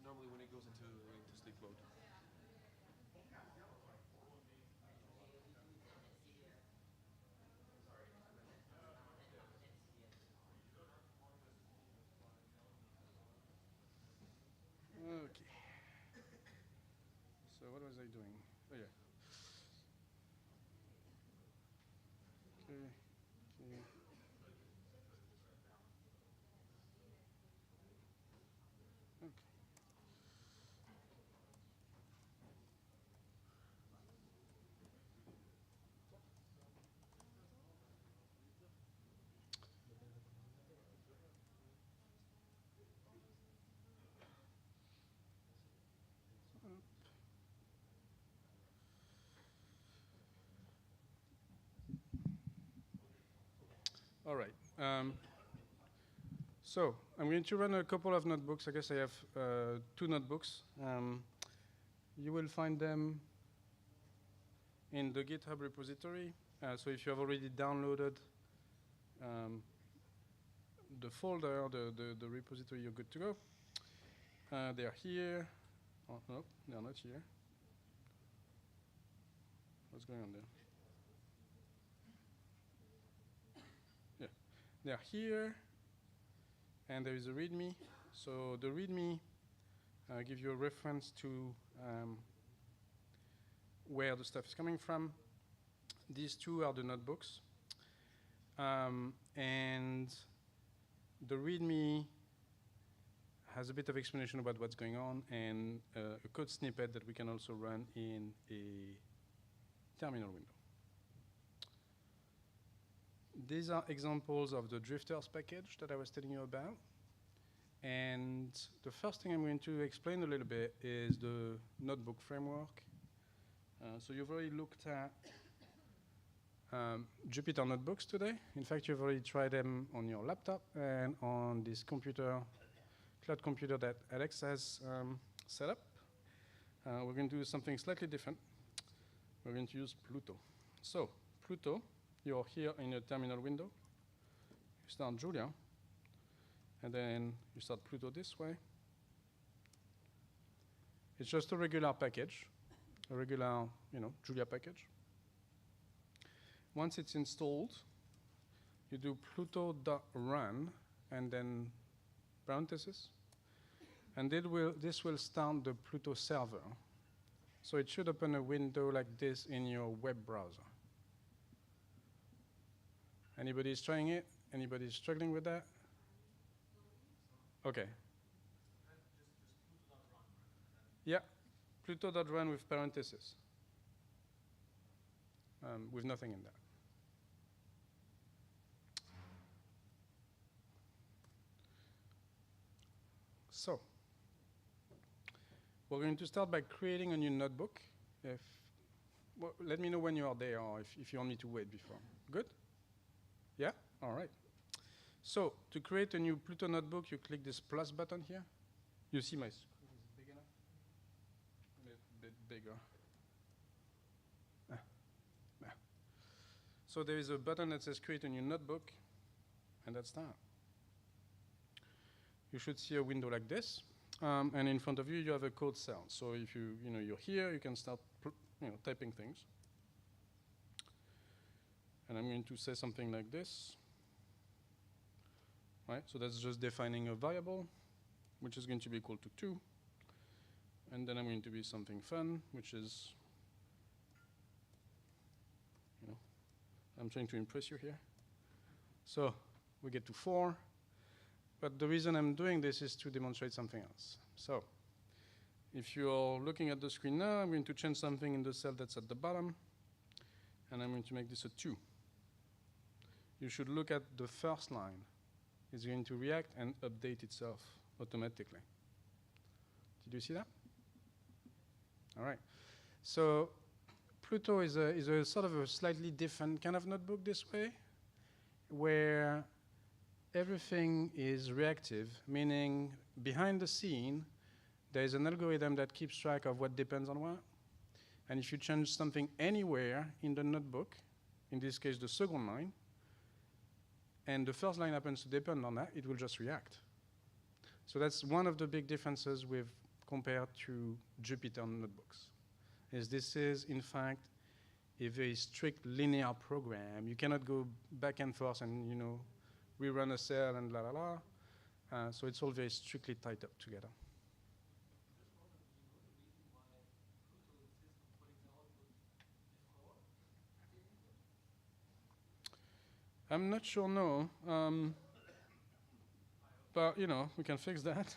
normally when it goes into sleep mode. Okay. So what was I doing? Oh yeah. Okay. Okay. Okay. All right. So I'm going to run a couple of notebooks. I guess I have 2 notebooks. You will find them in the GitHub repository. So if you have already downloaded the folder, the repository, you're good to go. They are here. Oh, no, they're not here. What's going on there? Yeah, they're here. And there is a README. So the README gives you a reference to where the stuff is coming from. These 2 are the notebooks. And the README has a bit of explanation about what's going on and a code snippet that we can also run in a terminal window. These are examples of the drifters package that I was telling you about. And the first thing I'm going to explain a little bit is the notebook framework. So you've already looked at Jupyter notebooks today. In fact, you've already tried them on your laptop and on this computer, cloud computer that Alex has set up. We're going to do something slightly different. We're going to use Pluto. So Pluto, you're here in a terminal window. You start Julia, and then you start Pluto this way. It's just a regular package, a regular, Julia package. Once it's installed, you do pluto.run and then parentheses, and this will start the Pluto server. So it should open a window like this in your web browser. Anybody is trying it? Anybody is struggling with that? Okay. Yeah, pluto.run with parentheses, with nothing in that. So we're going to start by creating a new notebook. Well, let me know when you are there or if you want me to wait before. Good? Yeah? All right. So to create a new Pluto notebook, you click this plus button here. You see my screen is big enough? A bit bigger. So there is a button that says create a new notebook, and that's that. You should see a window like this, and in front of you, you have a code cell. So if you're here, you can start typing things. And I'm going to say something like this. Right? So that's just defining a variable, which is going to be equal to 2. And then I'm going to be something fun, which is, I'm trying to impress you here. So we get to 4. But the reason I'm doing this is to demonstrate something else. So if you're looking at the screen now, I'm going to change something in the cell that's at the bottom. And I'm going to make this a 2. You should look at the first line. It's going to react and update itself automatically. Did you see that? All right. So Pluto is a sort of a slightly different kind of notebook this way, where everything is reactive, meaning behind the scene, there is an algorithm that keeps track of what depends on what. And if you change something anywhere in the notebook, in this case the second line, and the first line happens to depend on that, it will just react. So that's one of the big differences with compared to Jupyter notebooks. Is this is, in fact, a very strict linear program. You cannot go back and forth and, you know, rerun a cell and la la la. So it's all very strictly tied up together. I'm not sure, no. But, you know, we can fix that.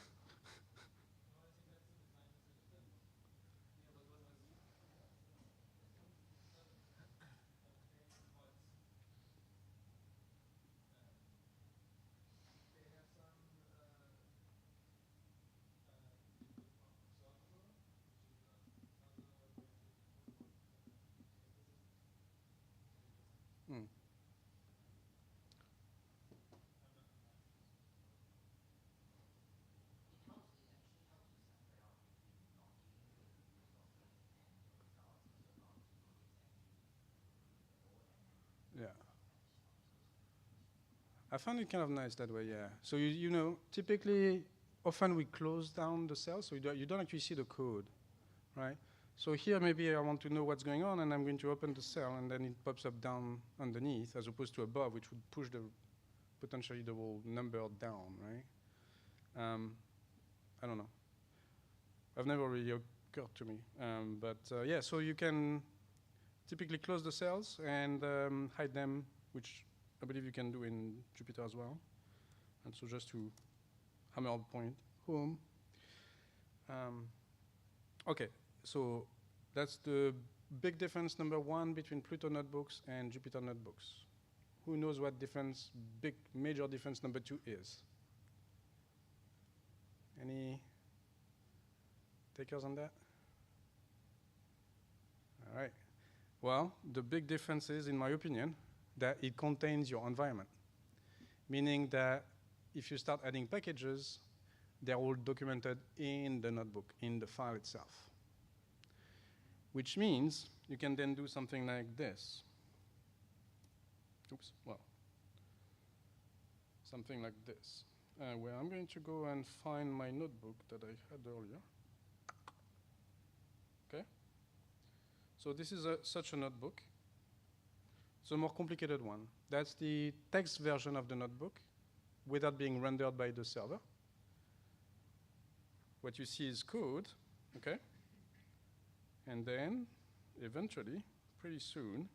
Mm. Yeah. I found it kind of nice that way, yeah. So you know, typically, often we close down the cell, so you don't actually see the code, right? So here maybe I want to know what's going on, and I'm going to open the cell, and then it pops up down underneath, as opposed to above, which would push the potentially the whole number down, right? I don't know. I've never really occurred to me, but yeah. So you can typically close the cells and hide them, which I believe you can do in Jupyter as well. And so just to hammer the point home. Okay, so that's the big difference number one between Pluto notebooks and Jupyter notebooks. Who knows what difference, big major difference number two is? Any takers on that? All right. Well, the big difference is, in my opinion, that it contains your environment. Meaning that if you start adding packages, they're all documented in the notebook, in the file itself. Which means you can then do something like this. Oops, well, something like this, where I'm going to go and find my notebook that I had earlier. Okay? So this is such a notebook. It's a more complicated one. That's the text version of the notebook without being rendered by the server. What you see is code, okay? And then, eventually, pretty soon,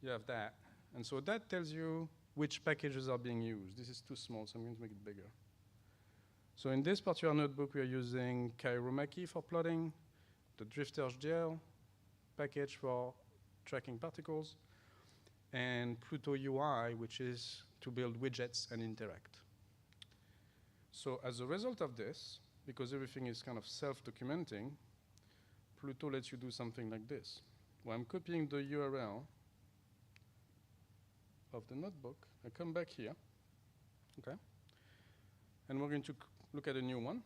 you have that. And so that tells you which packages are being used. This is too small, so I'm going to make it bigger. So in this particular notebook, we are using Kairomaki for plotting, the Drifters GL package for tracking particles, and Pluto UI, which is to build widgets and interact. So as a result of this, because everything is kind of self-documenting, Pluto lets you do something like this. Well, I'm copying the URL of the notebook. I come back here, okay? And we're going to look at a new one.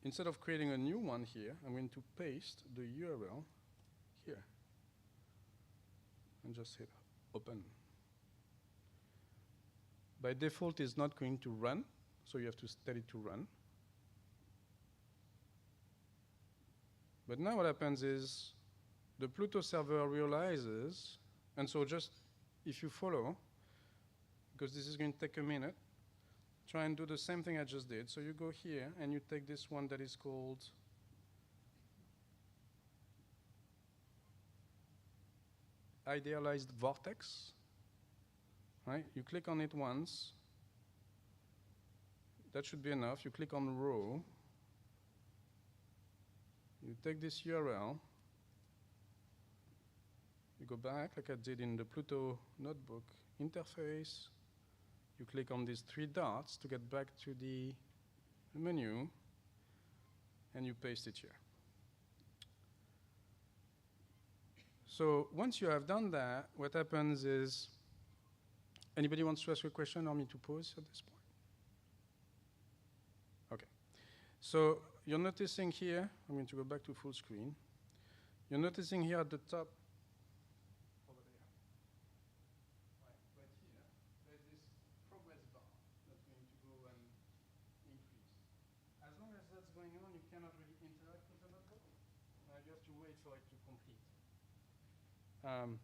Instead of creating a new one here, I'm going to paste the URL here and just hit open. By default, it's not going to run, so you have to tell it to run. But now what happens is the Pluto server realizes, and so just if you follow, because this is going to take a minute, try and do the same thing I just did. So you go here and you take this one that is called idealized vortex, right? You click on it once. That should be enough. You click on row. You take this URL. You go back like I did in the Pluto notebook interface. You click on these three dots to get back to the menu, and you paste it here. So once you have done that, what happens is, anybody wants to ask a question or me to pause at this point? Okay. So you're noticing here, I'm going to go back to full screen. You're noticing here at the top, over there, right here, there's this progress bar that's going to go and increase. As long as that that's going on, you cannot really interact with the notebook. You have to wait for it to complete.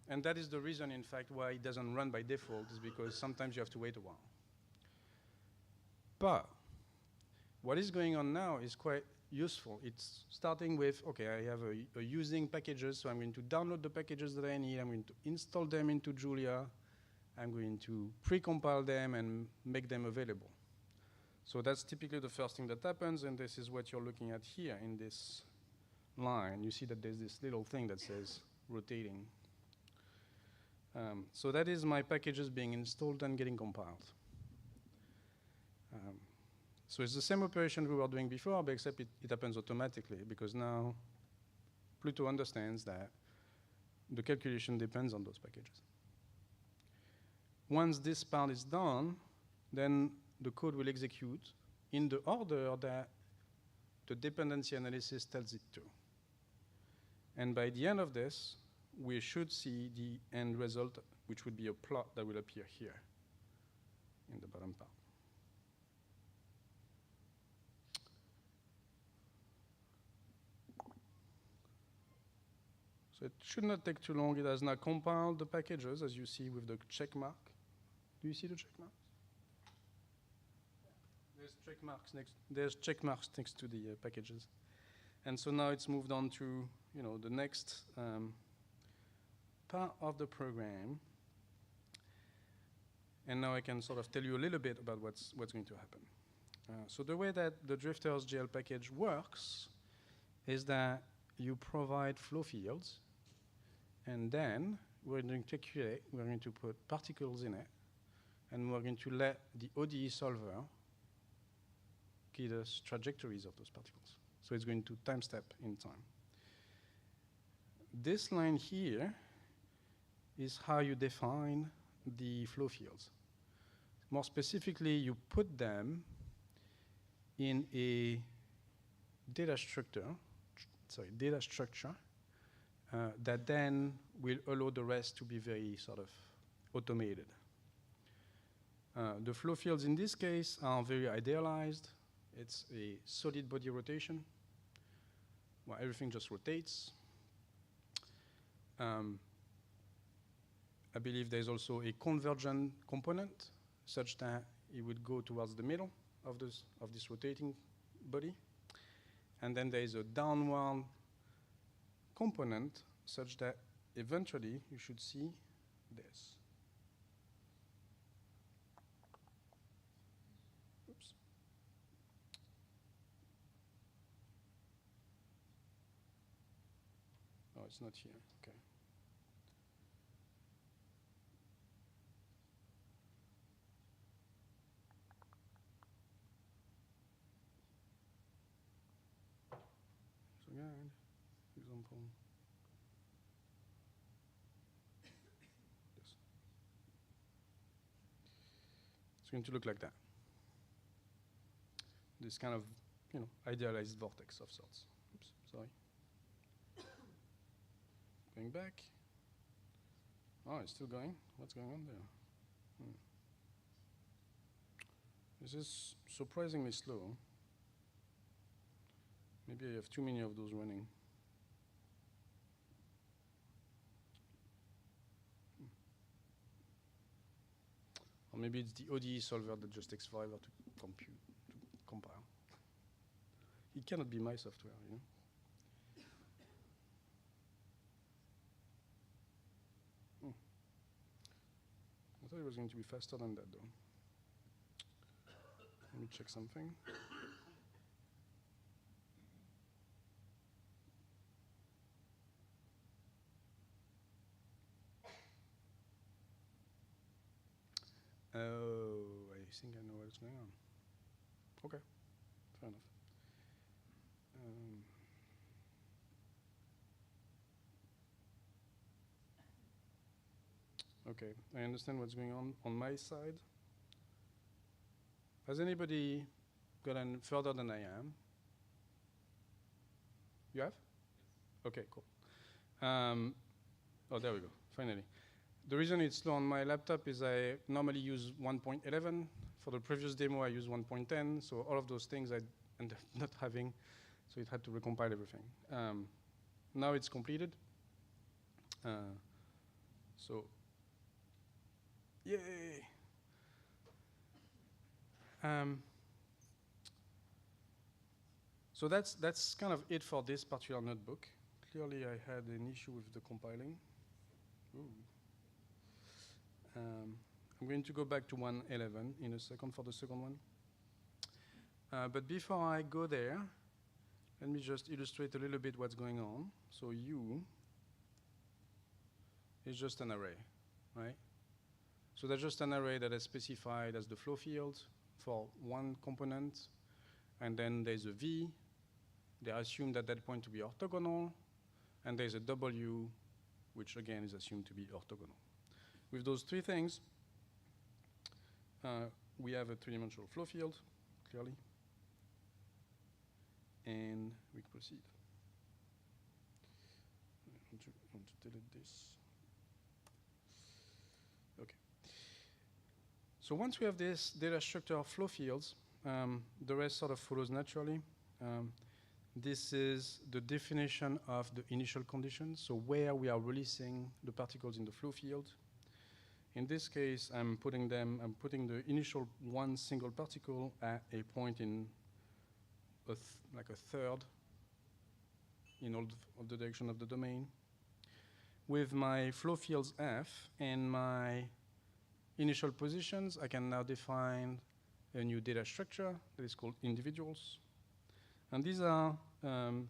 And that is the reason, in fact, why it doesn't run by default, is because sometimes you have to wait a while. But what is going on now is quite useful. It's starting with, okay, I have a using packages, so I'm going to download the packages that I need, I'm going to install them into Julia, I'm going to pre-compile them and make them available. So that's typically the first thing that happens, and this is what you're looking at here in this line. You see that there's this little thing that says rotating. So that is my packages being installed and getting compiled. So it's the same operation we were doing before, but except it happens automatically, because now Pluto understands that the calculation depends on those packages. Once this part is done, then the code will execute in the order that the dependency analysis tells it to. And by the end of this, we should see the end result, which would be a plot that will appear here in the bottom part. So it should not take too long. It has now compiled the packages, as you see with the check mark. Do you see the check marks? There's check marks next to the packages. And so now it's moved on to the next part of the program. And now I can sort of tell you a little bit about what's going to happen. So the way that the Drifters GL package works is that you provide flow fields, and then we're going to calculate, we're going to put particles in it, and we're going to let the ODE solver give us trajectories of those particles. So it's going to time step in time. This line here is how you define the flow fields. More specifically, you put them in a data structure that then will allow the rest to be very sort of automated. The flow fields in this case are very idealized. It's a solid body rotation, where everything just rotates. I believe there's also a convergent component, such that it would go towards the middle of this rotating body. And then there is a downward component, such that eventually you should see this. Oops. Oh, it's not here. Okay. So again, example. This. It's going to look like that. This kind of, idealized vortex of sorts. Oops, sorry. Going back. Oh, it's still going. What's going on there? This is surprisingly slow. Maybe I have too many of those running. Or maybe it's the ODE solver that just takes forever to compute, to compile. It cannot be my software, I thought it was going to be faster than that, though. Let me check something. Oh, I think I know what's going on. Okay, fair enough. Okay, I understand what's going on my side. Has anybody gotten further than I am? You have? Okay, cool. Oh, there we go, finally. The reason it's slow on my laptop is I normally use 1.11. For the previous demo, I used 1.10. So all of those things, I and not having, so it had to recompile everything. Now it's completed. So, yay! So that's kind of it for this particular notebook. Clearly, I had an issue with the compiling. I'm going to go back to 1.11 in a second for the second one. But before I go there, let me just illustrate a little bit what's going on. So U is just an array, right? So that's just an array that is specified as the flow field for one component, and then there's a V. They are assumed at that point to be orthogonal, and there's a W, which again is assumed to be orthogonal. With those three things, we have a three-dimensional flow field, clearly, and we proceed. I want to delete this. Okay. So once we have this data structure of flow fields, the rest sort of follows naturally. This is the definition of the initial conditions, so where we are releasing the particles in the flow field. In this case, I'm putting the initial one single particle at a point in like a third in all of the direction of the domain. With my flow fields F and my initial positions, I can now define a new data structure that is called individuals. And these are the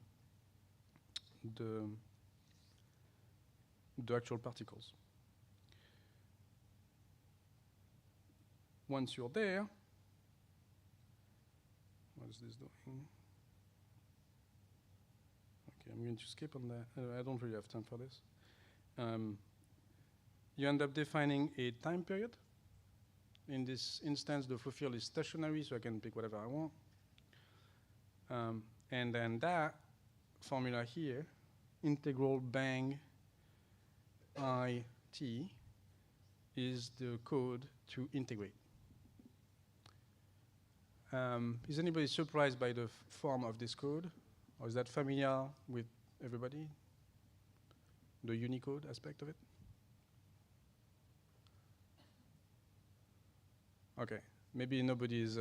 actual particles. Once you're there, what is this doing? Okay, I'm going to skip on that. I don't really have time for this. You end up defining a time period. In this instance, the flow field is stationary, so I can pick whatever I want. And then that formula here, integral bang IT, is the code to integrate. Is anybody surprised by the form of this code? Or is that familiar with everybody? The Unicode aspect of it? Okay, maybe nobody is,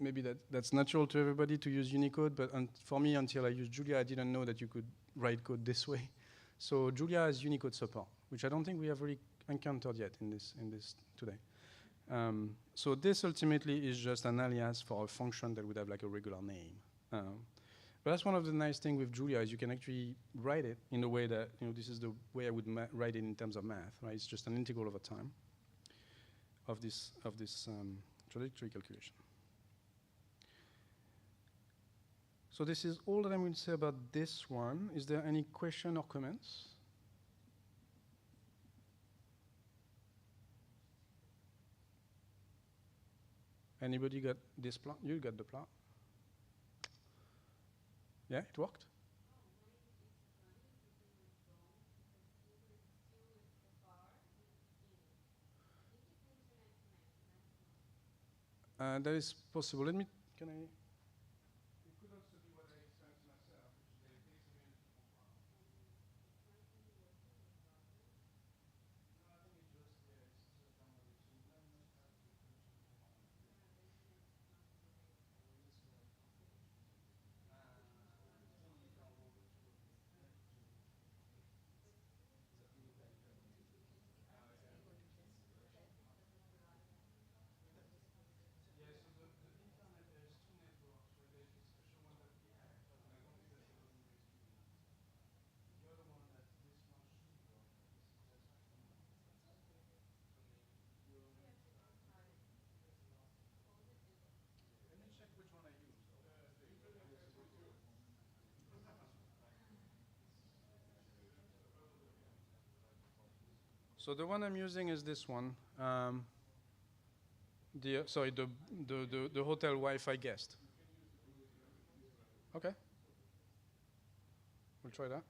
maybe that's natural to everybody to use Unicode, but for me, until I used Julia, I didn't know that you could write code this way. So Julia has Unicode support, which I don't think we have really encountered yet in this today. So this ultimately is just an alias for a function that would have like a regular name. But that's one of the nice things with Julia is you can actually write it in a way that, this is the way I would write it in terms of math, right? It's just an integral over time of this trajectory calculation. So this is all that I'm going to say about this one. Is there any question or comments? Anybody got this plot? You got the plot? Yeah, it worked? That is possible. Can I? It could also be what I experienced myself, which is that it takes a minute to compile. No, I think it's just, it's just downloaded. So you don't must have the connection to compile. So the one I'm using is this one. The hotel Wi-Fi guest. Okay. We'll try that.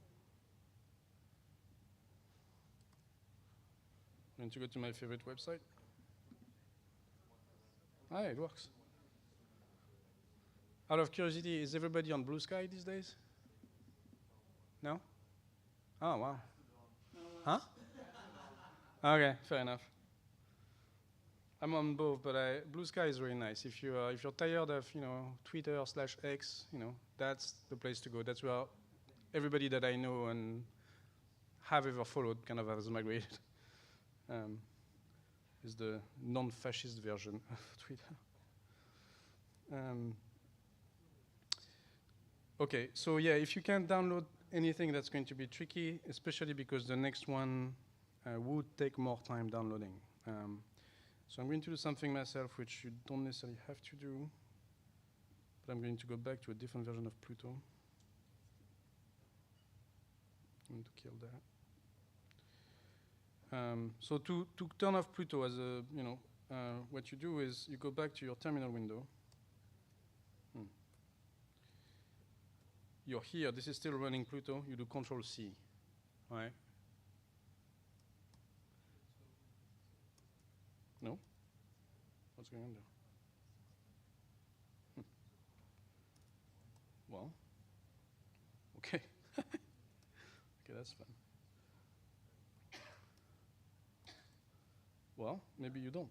I'm going to go to my favorite website. Ah, it works. Out of curiosity, is everybody on Blue Sky these days? No? Oh, wow. Huh? Okay, fair enough. I'm on both, but Blue Sky is really nice. If you're tired of Twitter/X, that's the place to go. That's where everybody that I know and have ever followed kind of has migrated. Is the non-fascist version of Twitter. Okay, so yeah, if you can't download anything, that's going to be tricky, especially because the next one would take more time downloading. So I'm going to do something myself, which you don't necessarily have to do, but I'm going to go back to a different version of Pluto. I'm going to kill that. So to turn off Pluto, as a what you do is you go back to your terminal window. You're here. This is still running Pluto. You do Control-C, right? No? What's going on there? Well, okay. Okay, that's fine. Well, maybe you don't.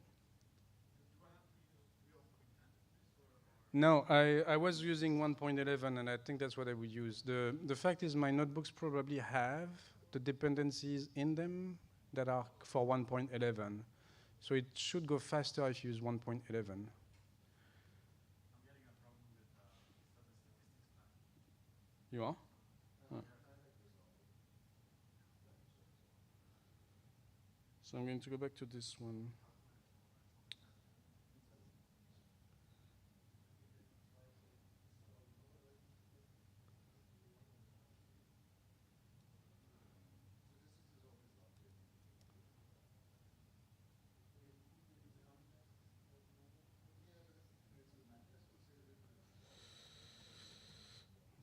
No, I was using 1.11, and I think that's what I would use. The fact is my notebooks probably have the dependencies in them that are for 1.11. So it should go faster if you use 1.11. You are? Oh. So I'm going to go back to this one.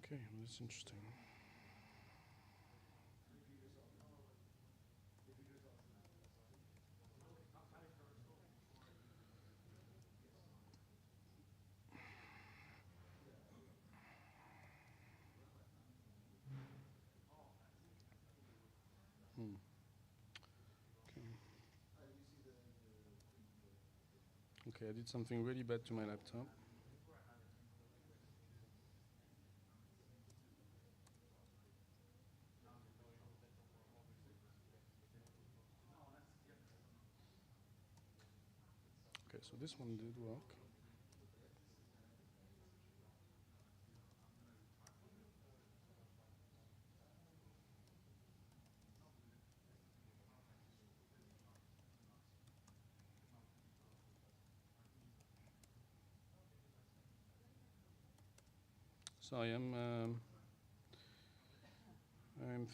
Okay, well, that's interesting. Okay, I did something really bad to my laptop. Okay, so this one did work. So I am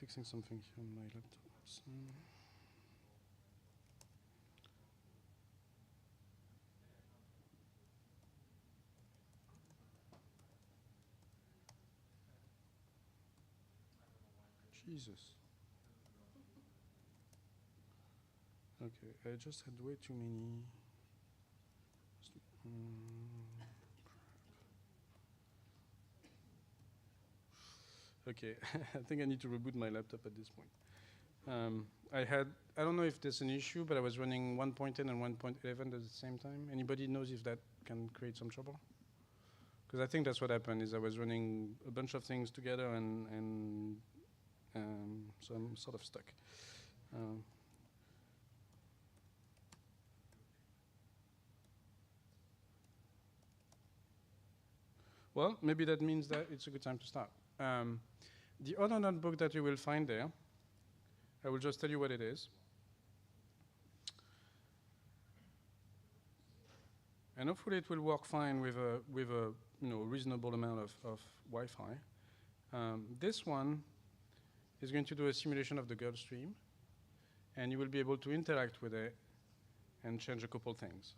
fixing something here on my laptop. So Jesus. Okay, I just had way too many. Okay, I think I need to reboot my laptop at this point. I don't know if there's an issue, but I was running 1.10 and 1.11 at the same time. Anybody knows if that can create some trouble? Because I think that's what happened, is I was running a bunch of things together and so I'm sort of stuck. Well, maybe that means that it's a good time to start. The other notebook that you will find there, I will just tell you what it is. And hopefully it will work fine with a reasonable amount of Wi-Fi. This one is going to do a simulation of the Gulf Stream, and you will be able to interact with it and change a couple things.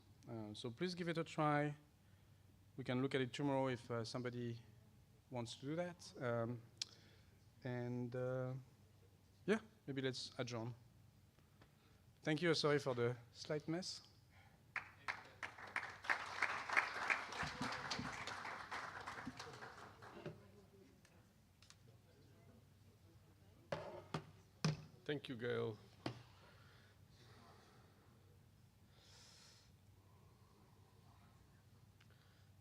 So please give it a try. We can look at it tomorrow if somebody wants to do that. Yeah, maybe let's adjourn. Thank you. Sorry for the slight mess. Thank you, Gail.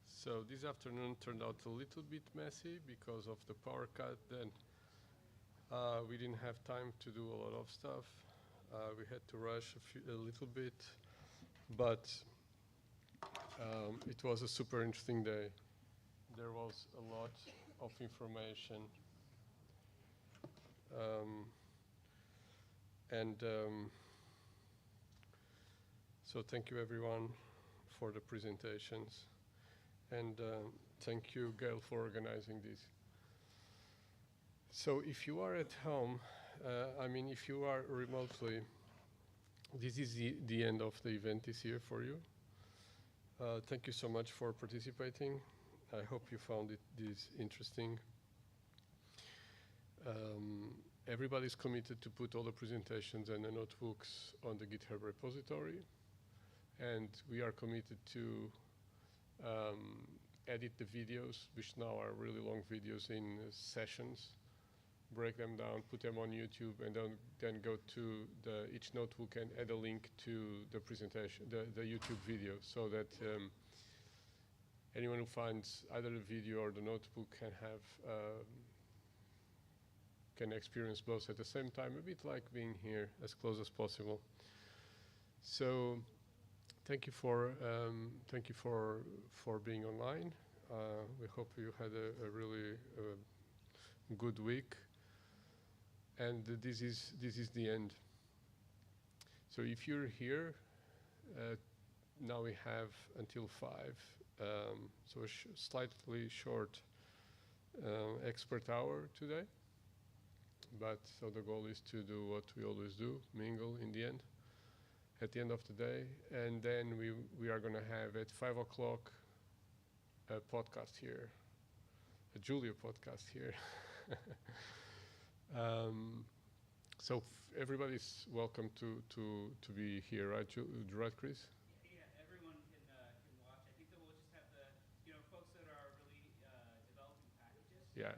So this afternoon turned out a little bit messy because of the power cut. Then we didn't have time to do a lot of stuff. We had to rush a little bit, but it was a super interesting day. There was a lot of information. So thank you everyone for the presentations. And thank you, Gail, for organizing this. So if you are at home, I mean, if you are remotely, this is the end of the event this year for you. Thank you so much for participating. I hope you found this interesting. Everybody's committed to put all the presentations and the notebooks on the GitHub repository. And we are committed to edit the videos, which now are really long videos, in sessions, break them down, put them on YouTube, and then go to each notebook and add a link to the presentation, the YouTube video, so that anyone who finds either the video or the notebook can experience both at the same time, a bit like being here as close as possible. So thank you for being online. We hope you had a really good week, and this is the end. So if you're here, now we have until 5, so a slightly short expert hour today. But so the goal is to do what we always do, mingle in the end, at the end of the day. And then we are going to have at 5 o'clock a podcast here, a Julia podcast here. So everybody's welcome to be here, right, right, Chris? Yeah, everyone can watch. I think that we'll just have the folks that are really developing packages. Yeah.